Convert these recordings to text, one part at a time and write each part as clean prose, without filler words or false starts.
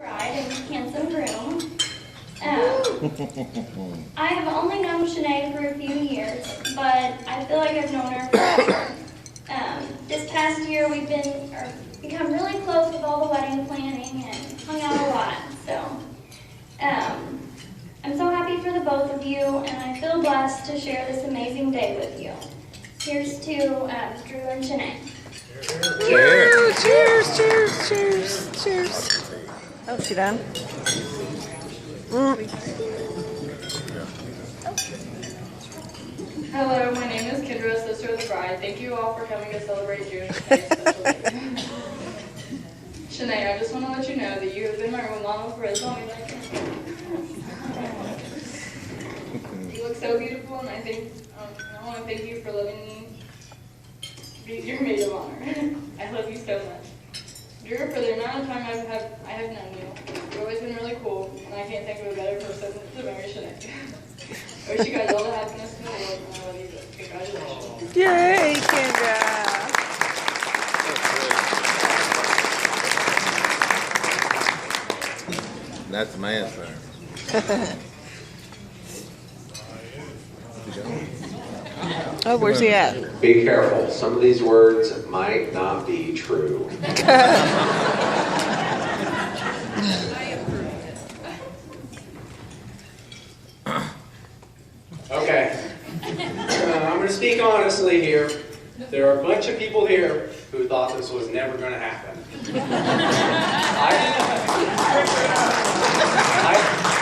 Bride and handsome groom. I have only known Shanae for a few years, but I feel like I've known her forever. This past year we've become really close with all the wedding planning and hung out a lot. So I'm so happy for the both of you, and I feel blessed to share this amazing day with you. Here's to Drew and Shanae. Cheers! Cheers! Cheers! Cheers! Cheers! Oh, she done? Hello, my name is Kendra, sister of the bride. Thank you all for coming to celebrate Drew and Shanae's special day. Shanae, I just want to let you know that you have been my role model for as long as I can. You look so beautiful, and I want to thank you for letting me be your maid of honor. I love you so much. Drew, for the amount of time I have known you, you've always been really cool, and I can't think of a better person to marry Shanae. I wish you guys all the happiness in the world, and I love you. Congratulations. Yay, Kendra! That's my answer. Oh, where's he at? Be careful. Some of these words might not be true. Okay. I'm going to speak honestly here. There are a bunch of people here who thought this was never going to happen.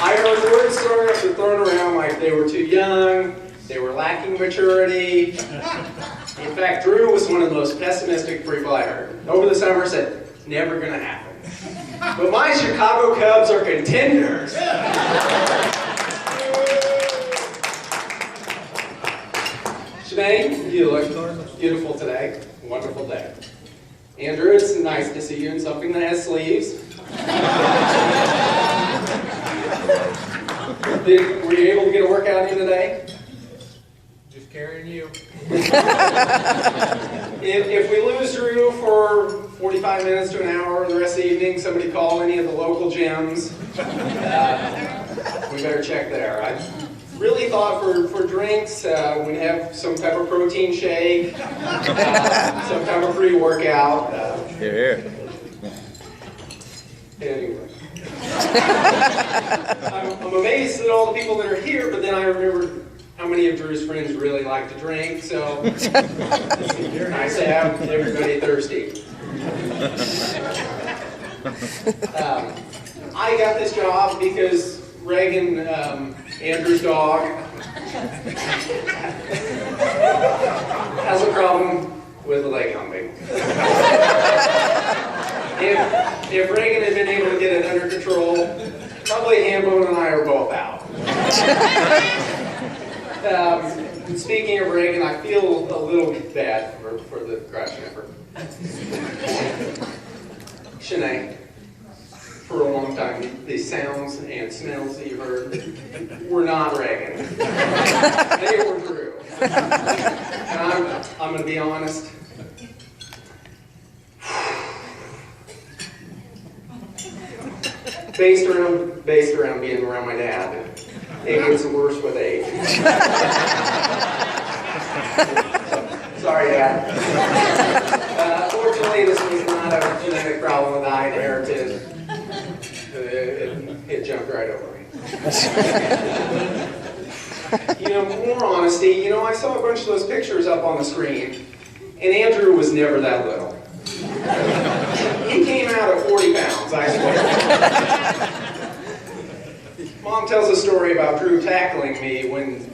I heard word stories were thrown around like they were too young, they were lacking maturity. In fact, Drew was one of the most pessimistic people I heard. Over the summer said, never going to happen. But my Chicago Cubs are contenders. Shanae, you look beautiful today. Wonderful day. Andrew, it's nice to see you in something that has sleeves. Were you able to get a workout in today? Just carrying you. If we lose Drew for 45 minutes to an hour the rest of the evening, somebody call any of the local gyms. We better check there. I really thought for drinks, we'd have some type of protein shake, some type of pre-workout. Here. Anyway. I'm amazed at all the people that are here, but then I remembered how many of Drew's friends really like to drink, so it's nice to have everybody thirsty. I got this job because Reagan, Andrew's dog, has a problem with leg humping. If Reagan had been able to get it under control, probably Hambone and I are both out. Speaking of Reagan, I feel a little bad for the crotch sniffer. Shanae, for a long time, these sounds and smells that you heard were not Reagan. They were Drew. And I'm going to be honest. Based around being around my dad. It gets worse with age. Sorry, Dad. Fortunately, this was not a genetic problem that I inherited. It jumped right over me. More honesty, I saw a bunch of those pictures up on the screen, and Andrew was never that little. He came out at 40 pounds, I swear. Mom tells a story about Drew tackling me when,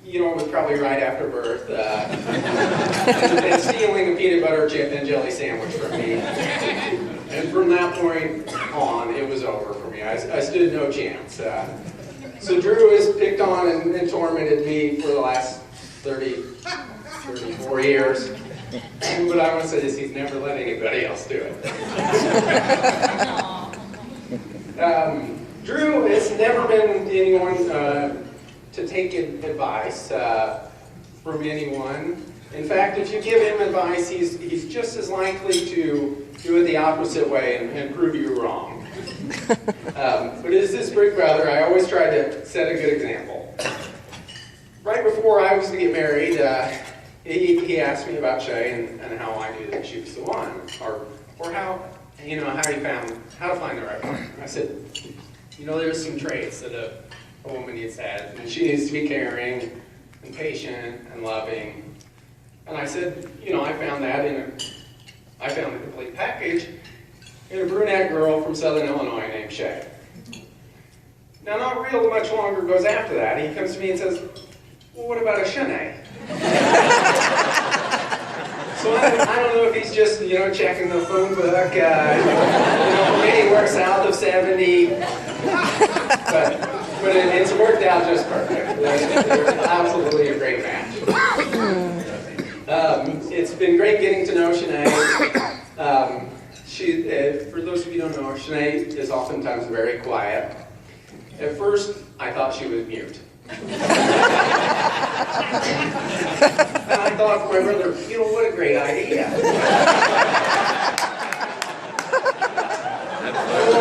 it was probably right after birth, and stealing a peanut butter chip and jelly sandwich from me. And from that point on, it was over for me. I stood no chance. So Drew has picked on and tormented me for the last 34 years. But I want to say this, he's never let anybody else do it. Drew has never been anyone to take advice from anyone. In fact, if you give him advice, he's just as likely to do it the opposite way and prove you wrong. But as his big brother, I always tried to set a good example. Right before I was to get married, he asked me about Shay and how I knew that she was the one, or how you how to find the right one. I said, there's some traits that a woman needs to have, and she needs to be caring and patient and loving. And I said, I found the complete package in a brunette girl from Southern Illinois named Shay. Now, not real much longer goes after that. He comes to me and says, well, what about a Shanae? So I don't know if he's just, checking the phone book, anywhere south of 70. But it's worked out just perfect. They're absolutely a great match. It's been great getting to know Shanae. For those of you who don't know her, Shanae is oftentimes very quiet. At first, I thought she was mute. And I thought for my brother, what a great idea.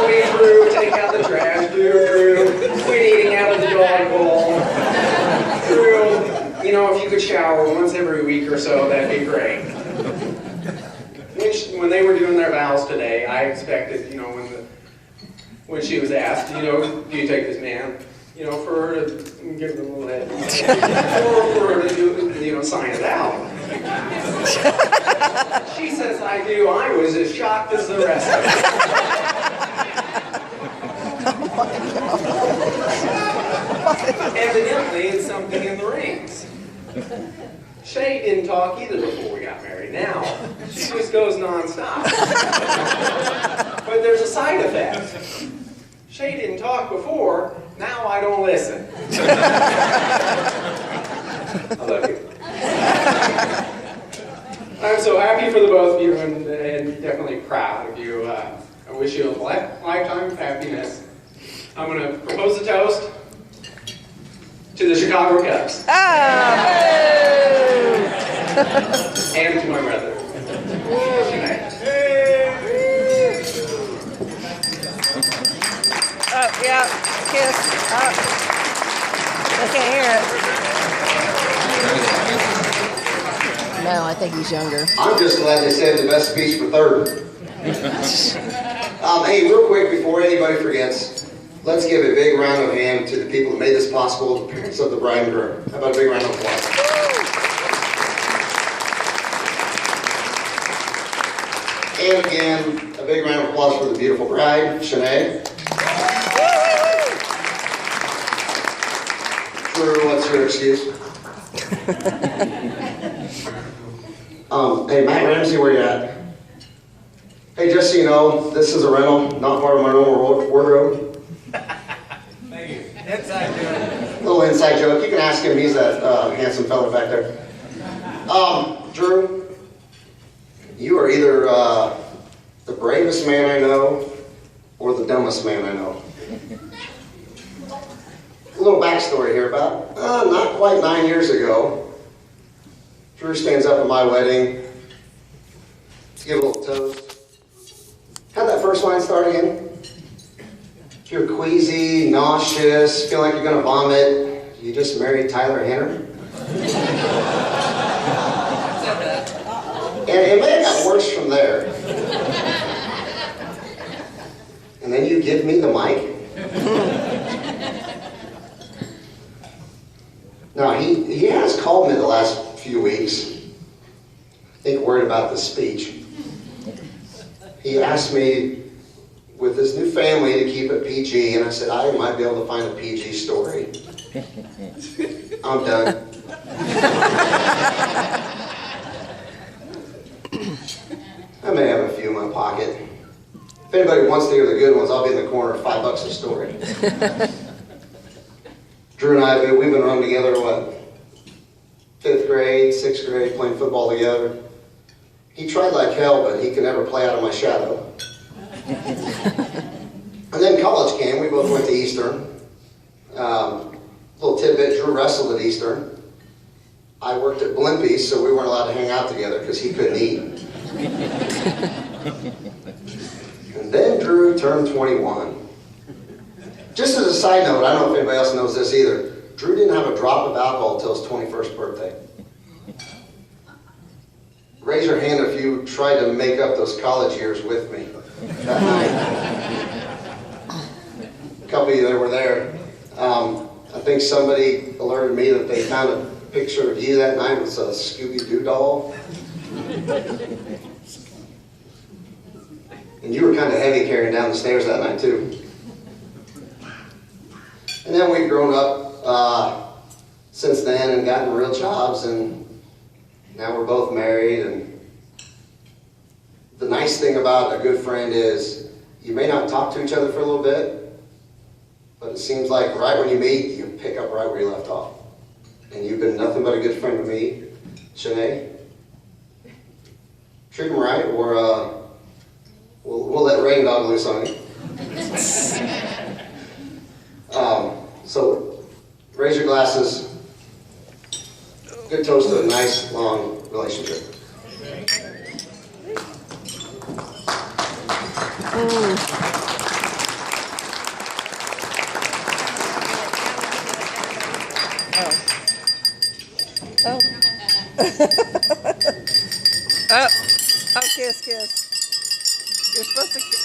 Hey, Drew, take out the trash. Drew, quit eating out of the dog bowl. Drew, if you could shower once every week or so, that'd be great. When they were doing their vows today, I expected, when she was asked, do you take this man? For her to give them a little head. Or for her to do, sign it out. She says, I do. I was as shocked as the rest of them. Evidently, it's something in the rings. Shay didn't talk either before we got married. Now, she just goes nonstop. But there's a side effect. Shay didn't talk before. Now I don't listen. I love you. I'm so happy for the both of you and definitely proud of you. I wish you a lifetime of happiness. I'm going to propose a toast to the Chicago Cubs. Oh! And to my brother. Oh, yeah. Kiss. Oh. I can't hear it. No, I think he's younger. I'm just glad they saved the best speech for third. Hey, real quick before anybody forgets, let's give a big round of hand to the people that made this possible, the parents of the bride and groom. How about a big round of applause? And again, a big round of applause for the beautiful bride, Shanae. Drew, what's your excuse? Hey, Matt Ramsey, where you at? Hey, just so you know, this is a rental, not part of my normal wardrobe. Thank you. Inside joke. Little inside joke. You can ask him. He's that handsome fella back there. Drew, you are either the bravest man I know or the dumbest man I know. A little backstory here. About not quite 9 years ago, Drew stands up at my wedding to give a little toast. How'd that first line start again? You're queasy, nauseous, feel like you're gonna vomit. You just married Tyler Henry? And it may have got worse from there. And then you give me the mic? Now, he has called me the last few weeks, I think worried about the speech. He asked me, with his new family, to keep it PG, and I said, I might be able to find a PG story. I'm done. I may have a few in my pocket. If anybody wants to hear the good ones, I'll be in the corner, $5 a story. Drew and I, we've been running together, 5th grade, 6th grade, playing football together. He tried like hell, but he could never play out of my shadow. And then college came, we both went to Eastern. Little tidbit, Drew wrestled at Eastern. I worked at Blimpies, so we weren't allowed to hang out together because he couldn't eat. And then Drew turned 21. Just as a side note, I don't know if anybody else knows this either. Drew didn't have a drop of alcohol until his 21st birthday. Raise your hand if you tried to make up those college years with me that night. A couple of you that were there. I think somebody alerted me that they found a picture of you that night with a Scooby-Doo doll. And you were kind of heavy carrying down the stairs that night too. And then we've grown up since then and gotten real jobs, and now we're both married. And the nice thing about a good friend is you may not talk to each other for a little bit, but it seems like right when you meet, you pick up right where you left off. And you've been nothing but a good friend to me, Shanae. Treat him right, or we'll let Rain Dog loose on you. So raise your glasses. Good toast to a nice, long relationship. Oh. Oh, kiss, kiss. You're supposed to kiss.